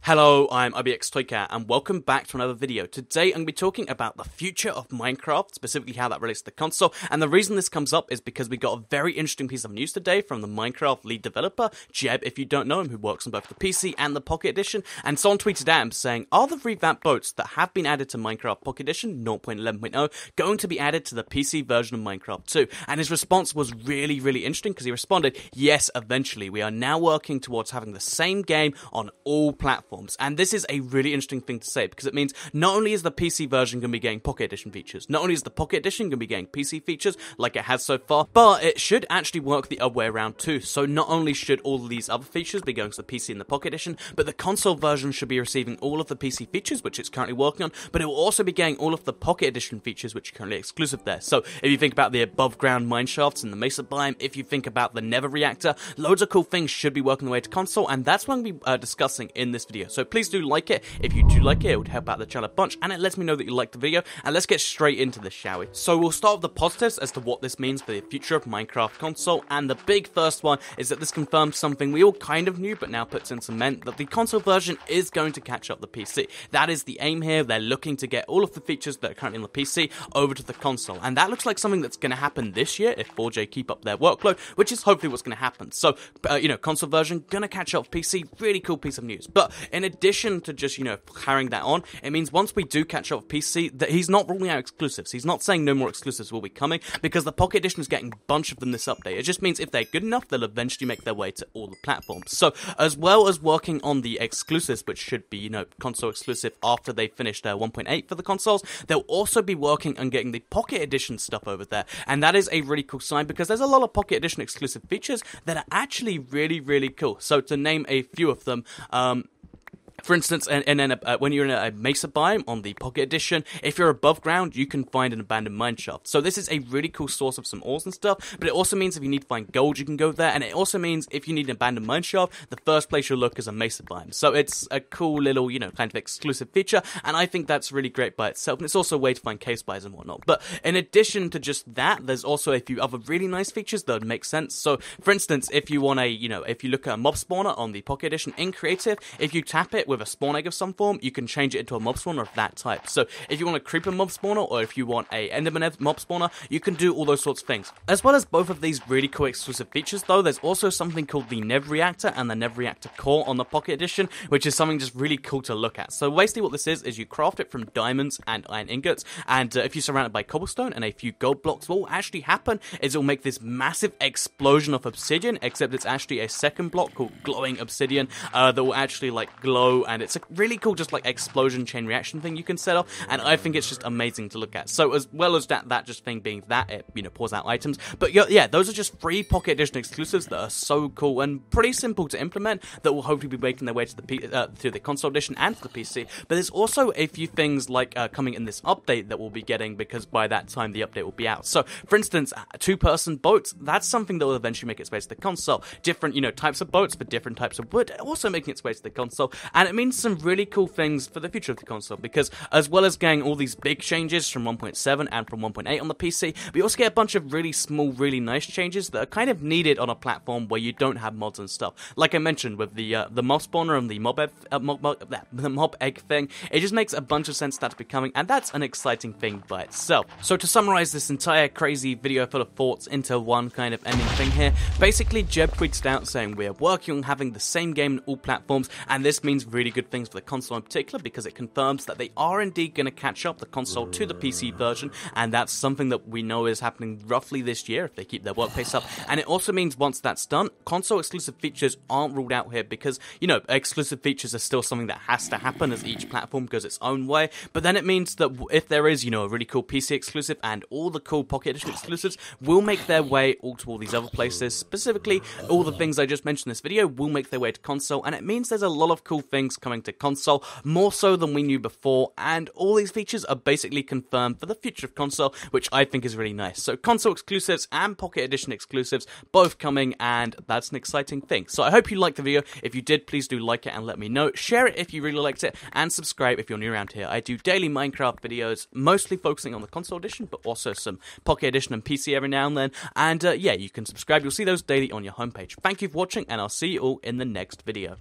Hello, I'm IBXToyCat, and welcome back to another video. Today I'm going to be talking about the future of Minecraft, specifically how that relates to the console, and the reason this comes up is because we got a very interesting piece of news today from the Minecraft lead developer, Jeb, if you don't know him, who works on both the PC and the Pocket Edition, and someone tweeted at him saying, are the revamped boats that have been added to Minecraft Pocket Edition 0.11.0 going to be added to the PC version of Minecraft 2? And his response was really interesting because he responded, yes, eventually, we are now working towards having the same game on all platforms. And this is a really interesting thing to say because it means not only is the PC version going to be getting Pocket Edition features, not only is the Pocket Edition going to be getting PC features like it has so far, but it should actually work the other way around too. So not only should all of these other features be going to the PC and the Pocket Edition, but the console version should be receiving all of the PC features, which it's currently working on, but it will also be getting all of the Pocket Edition features, which are currently exclusive there. So if you think about the above ground mineshafts and the mesa biome, if you think about the Nether Reactor, loads of cool things should be working their way to console, and that's what I'm going to be discussing in this video. So please do like it. If you do like it, it would help out the channel a bunch, and it lets me know that you liked the video, and let's get straight into this, shall we? So we'll start with the positives as to what this means for the future of Minecraft console, and the big first one is that this confirms something we all kind of knew, but now puts in cement, that the console version is going to catch up the PC. That is the aim here. They're looking to get all of the features that are currently on the PC over to the console, and that looks like something that's going to happen this year if 4J keep up their workload, which is hopefully what's going to happen. So, console version gonna catch up PC, really cool piece of news. But in addition to just, carrying that on, it means once we do catch up with PC, that he's not ruling out exclusives. He's not saying no more exclusives will be coming, because the Pocket Edition is getting a bunch of them this update. It just means if they're good enough, they'll eventually make their way to all the platforms. So, as well as working on the exclusives, which should be, console exclusive after they finish their 1.8 for the consoles, they'll also be working on getting the Pocket Edition stuff over there. And that is a really cool sign, because there's a lot of Pocket Edition exclusive features that are actually really cool. So, to name a few of them, for instance, when you're in a mesa biome on the Pocket Edition, if you're above ground, you can find an abandoned mineshaft. So this is a really cool source of some ores and stuff, but it also means if you need to find gold, you can go there, and it also means if you need an abandoned mineshaft, the first place you'll look is a mesa biome. So it's a cool little, kind of exclusive feature, and I think that's really great by itself, and it's also a way to find cave spiders and whatnot. But in addition to just that, there's also a few other really nice features that would make sense. So, for instance, if you want if you look at a mob spawner on the Pocket Edition in Creative, if you tap it with a spawn egg of some form, you can change it into a mob spawner of that type. So if you want a creeper mob spawner, or if you want a enderman mob spawner, you can do all those sorts of things. As well as both of these really cool exclusive features though, there's also something called the Nether Reactor and the Nether Reactor core on the Pocket Edition, which is something just really cool to look at. So basically what this is you craft it from diamonds and iron ingots, and if you're surrounded by cobblestone and a few gold blocks, what will actually happen is it will make this massive explosion of obsidian, except it's actually a second block called glowing obsidian that will actually glow, and it's a really cool just explosion chain reaction thing you can set off, and I think it's just amazing to look at. So as well as that just thing being that it pours out items, but yeah, those are just 3 Pocket Edition exclusives that are so cool and pretty simple to implement that will hopefully be making their way to the console edition and to the PC. But there's also a few things coming in this update that we'll be getting, because by that time the update will be out. So for instance, 2-person boats, that's something that will eventually make its way to the console. Different types of boats for different types of wood, also making its way to the console, and it means some really cool things for the future of the console, because as well as getting all these big changes from 1.7 and from 1.8 on the PC, we also get a bunch of really small, really nice changes that are kind of needed on a platform where you don't have mods and stuff. Like I mentioned with the mob spawner and the mob egg thing, it just makes a bunch of sense that's becoming, and that's an exciting thing by itself. So to summarize this entire crazy video full of thoughts into one kind of ending thing here, basically Jeb tweeted out saying we are working on having the same game on all platforms, and this means really good things for the console in particular, because it confirms that they are indeed going to catch up the console to the PC version, and that's something that we know is happening roughly this year if they keep their work pace up. And it also means once that's done, console exclusive features aren't ruled out here, because exclusive features are still something that has to happen as each platform goes its own way. But then it means that if there is a really cool PC exclusive, and all the cool Pocket Edition exclusives will make their way all to all these other places, specifically all the things I just mentioned in this video will make their way to console, and it means there's a lot of cool things coming to console, more so than we knew before, and all these features are basically confirmed for the future of console, which I think is really nice. So console exclusives and Pocket Edition exclusives both coming, and that's an exciting thing. So I hope you liked the video. If you did, please do like it and let me know. Share it if you really liked it, and subscribe if you're new around here. I do daily Minecraft videos, mostly focusing on the console edition, but also some Pocket Edition and PC every now and then. And yeah, you can subscribe. You'll see those daily on your homepage. Thank you for watching, and I'll see you all in the next video.